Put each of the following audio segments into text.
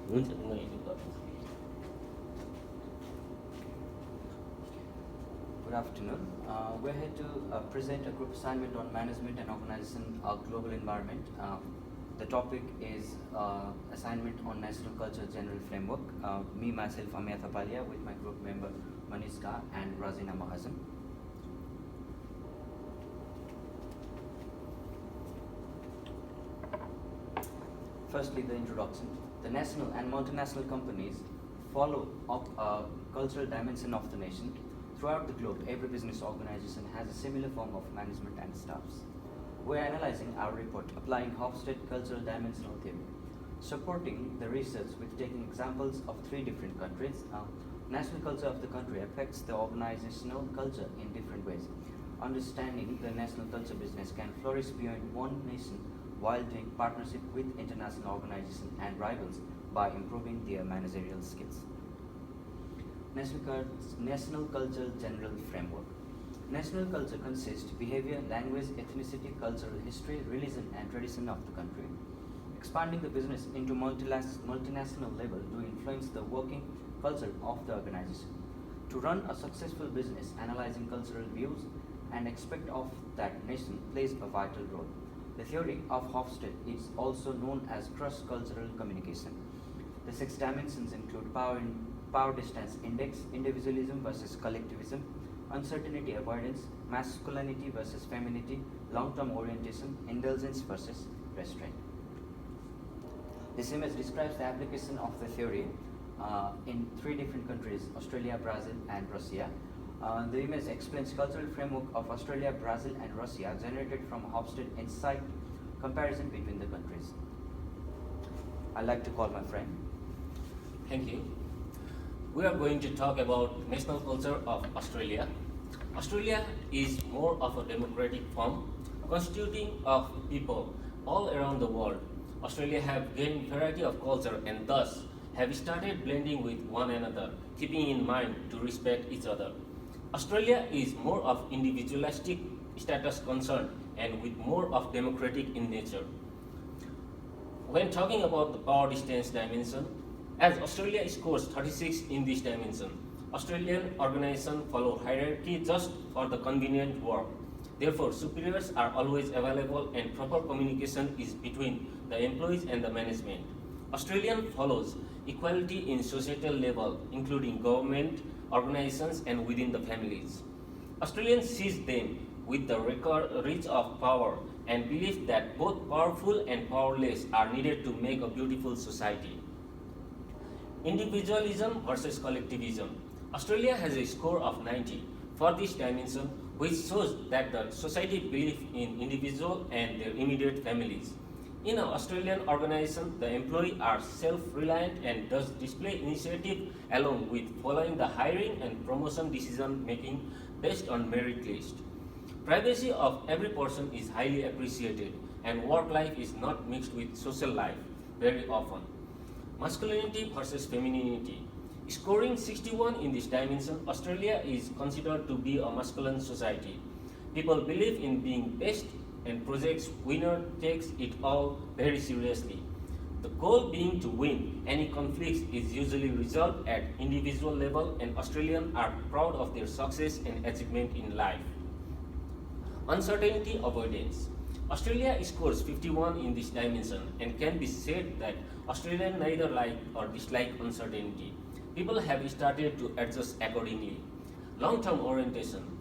हुन्छ म यति गर्छु। Good afternoon. We're here to present a group assignment on management and organization of global environment. The topic is assignment on national culture general framework. Me, myself, Amir Thapalia, with my group member Maniska and Razina Mahazan. Firstly, the introduction. The national and multinational companies follow up a cultural dimension of the nation. Throughout the globe, every business organization has a similar form of management and staffs. We're analyzing our report applying Hofstede cultural dimensional theory, supporting the research with taking examples of three different countries. National culture of the country affects the organizational culture in different ways. Understanding the national culture business can flourish beyond one nation while doing partnership with international organizations and rivals by improving their managerial skills. National Cultural General Framework. National culture consists behavior, language, ethnicity, cultural history, religion, and tradition of the country. Expanding the business into multinational level to influence the working culture of the organization. To run a successful business, analyzing cultural views and aspect of that nation plays a vital role. The theory of Hofstede is also known as cross-cultural communication. The six dimensions include power distance index, individualism versus collectivism, uncertainty avoidance, masculinity versus femininity, long-term orientation, indulgence versus restraint. This image describes the application of the theory in three different countries, Australia, Brazil, and Russia. The image explains cultural framework of Australia, Brazil, and Russia generated from Hofstede insight comparison between the countries. I'd like to call my friend. Thank you. We are going to talk about national culture of Australia. Australia is more of a democratic form, constituting of people all around the world. Australia have gained variety of culture and thus have started blending with one another, keeping in mind to respect each other. Australia is more of individualistic status concern and with more of democratic in nature. When talking about the power distance dimension, as Australia scores 36 in this dimension, Australian organizations follow hierarchy just for the convenient work. Therefore, superiors are always available and proper communication is between the employees and the management. Australian follows equality in societal level, including government, organizations, and within the families. Australians sees them with the reach of power and believe that both powerful and powerless are needed to make a beautiful society. Individualism versus collectivism. Australia has a score of 90 for this dimension, which shows that the society believes in individual and their immediate families. In an Australian organization, the employees are self-reliant and thus display initiative along with following the hiring and promotion decision making based on merit list. Privacy of every person is highly appreciated and work life is not mixed with social life very often. Masculinity versus femininity. Scoring 61 in this dimension, Australia is considered to be a masculine society. People believe in being best and projects winner takes it all very seriously. The goal being to win any conflicts is usually resolved at individual level and Australians are proud of their success and achievement in life. Uncertainty avoidance. Australia scores 51 in this dimension and can be said that Australians neither like or dislike uncertainty. People have started to adjust accordingly. Long-term orientation.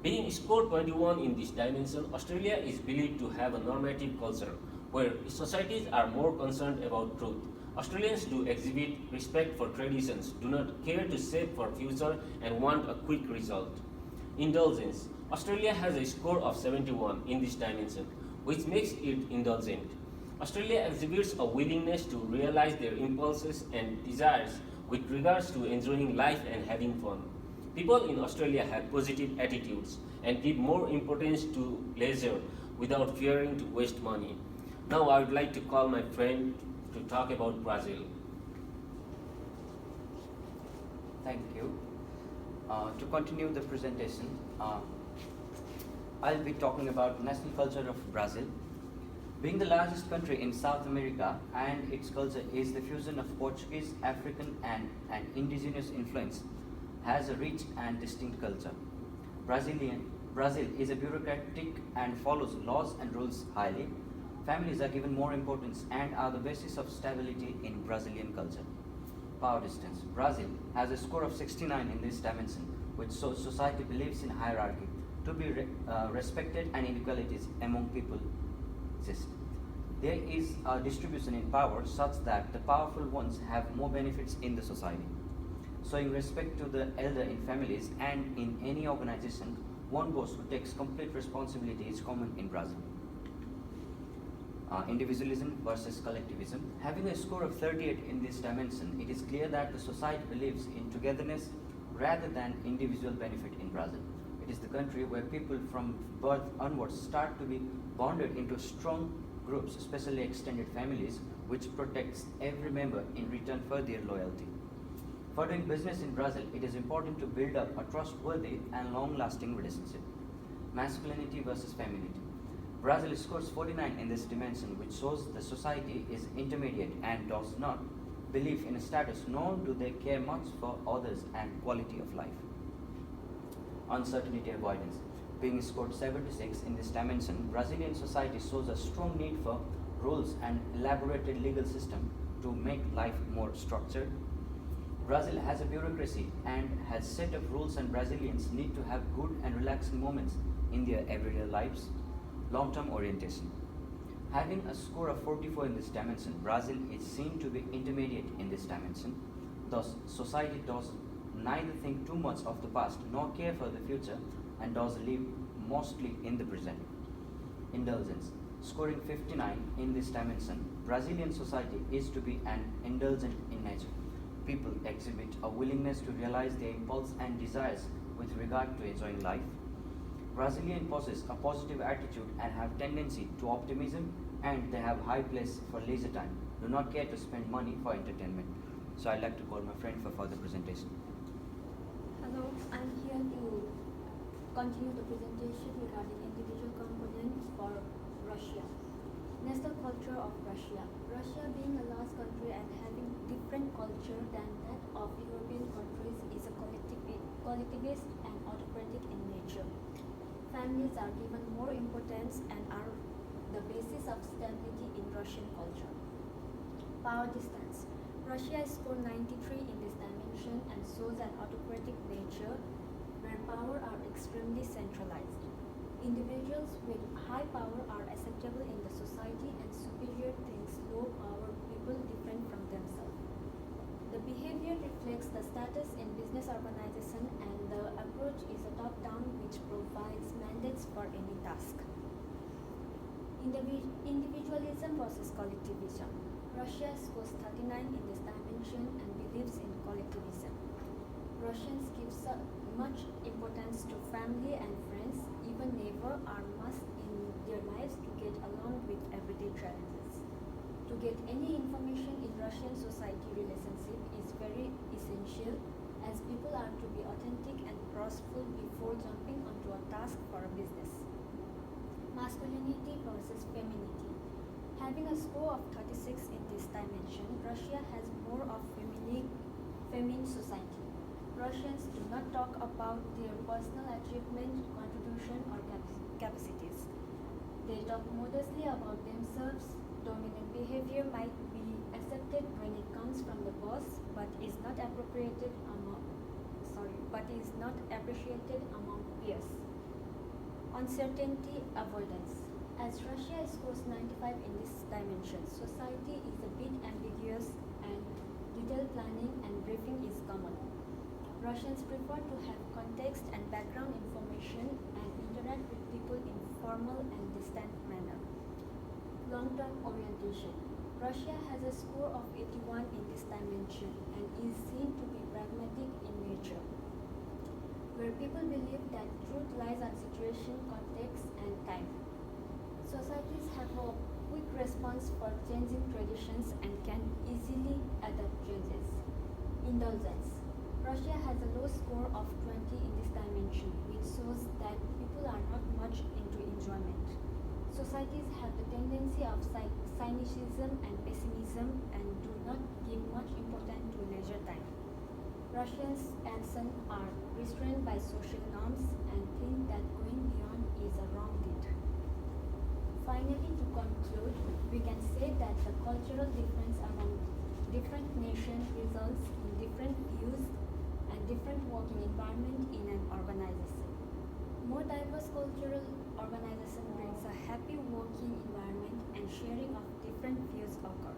Being scored 21 in this dimension, Australia is believed to have a normative culture where societies are more concerned about truth. Australians do exhibit respect for traditions, do not care to save for future and want a quick result. Indulgence. Australia has a score of 71 in this dimension, which makes it indulgent. Australia exhibits a willingness to realize their impulses and desires with regards to enjoying life and having fun. People in Australia have positive attitudes and give more importance to leisure without fearing to waste money. Now I would like to call my friend to talk about Brazil. Thank you. To continue the presentation, I'll be talking about national culture of Brazil. Being the largest country in South America and its culture is the fusion of Portuguese, African, and indigenous influence, has a rich and distinct culture. Brazil is a bureaucratic and follows laws and rules highly. Families are given more importance and are the basis of stability in Brazilian culture. Power distance. Brazil has a score of 69 in this dimension, which shows society believes in hierarchy to be respected and inequalities among people exist. There is a distribution in power such that the powerful ones have more benefits in the society. Showing respect to the elder in families and in any organization, one boss who takes complete responsibility is common in Brazil. Individualism versus collectivism. Having a score of 38 in this dimension, it is clear that the society believes in togetherness rather than individual benefit in Brazil. It is the country where people from birth onwards start to be bonded into strong groups, especially extended families, which protects every member in return for their loyalty. For doing business in Brazil, it is important to build up a trustworthy and long-lasting relationship. Masculinity versus femininity. Brazil scores 49 in this dimension, which shows the society is intermediate and does not believe in status, nor do they care much for others and quality of life. Uncertainty avoidance. Being scored 76 in this dimension, Brazilian society shows a strong need for rules and elaborated legal system to make life more structured. Brazil has a bureaucracy and has set of rules, and Brazilians need to have good and relaxing moments in their everyday lives. Long-term orientation. Having a score of 44 in this dimension, Brazil is seen to be intermediate in this dimension. Thus, society does neither think too much of the past nor care for the future and does live mostly in the present. Indulgence. Scoring 59 in this dimension, Brazilian society is to be an indulgent in nature. People exhibit a willingness to realize their impulse and desires with regard to enjoying life. Brazilians possess a positive attitude and have tendency to optimism, and they have high place for leisure time, do not care to spend money for entertainment. So I'd like to call my friend for further presentation. Hello, I'm here to continue the presentation regarding individual components for Russia. National culture of Russia. Russia being a large country and having different culture than that of European countries is a collectivist and autocratic in nature. Families are given more importance and are the basis of stability in Russian culture. Power distance. Russia scored 93 in this dimension and shows an autocratic nature where power are extremely centralized. Individuals with high power are acceptable in the society and superior thinks low power people different from themselves. The behavior reflects the status in business organization, and the approach is a top-down which provides mandates for any task. Individualism versus collectivism. Russia scores 39 in this dimension and believes in collectivism. Russians give much importance to family and friends, even neighbors are must in their lives to get along with everyday challenges. To get any information in Russian society relationship is very essential, as people are to be authentic and trustful before jumping onto a task for a business. Masculinity versus femininity. Having a score of 36 in this dimension, Russia has more of feminine society. Russians do not talk about their personal achievement, contribution, or capacities. They talk modestly about themselves. Dominant behavior might be accepted when it comes from the boss, but is not appreciated among peers. Uncertainty avoidance. As Russia scores 95 in this dimension, society is a bit ambiguous and detailed planning and briefing is common. Russians prefer to have context and background information and interact with people in formal and distant manner. Long-term orientation. Russia has a score of 81 in this dimension and is seen to be pragmatic in nature, where people believe that truth lies on situation, context, and time. Societies have a quick response for changing traditions and can easily adapt changes. Indulgence. Russia has a low score of 20 in this dimension, which shows that people are not much into enjoyment. Societies have the tendency of cynicism and pessimism and do not give much importance to leisure time. Russians and some are restrained by social norms and think that going beyond is a wrong deed. Finally, to conclude, we can say that the cultural difference among different nations results in different views and different working environment in an organization. More diverse cultural organization brings a happy working environment and sharing of different views occur.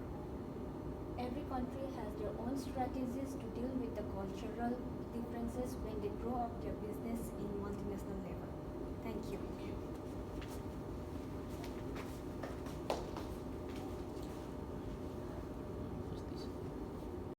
Every country has their own strategies to deal with the cultural differences when they grow up their business in multinational level. Thank you.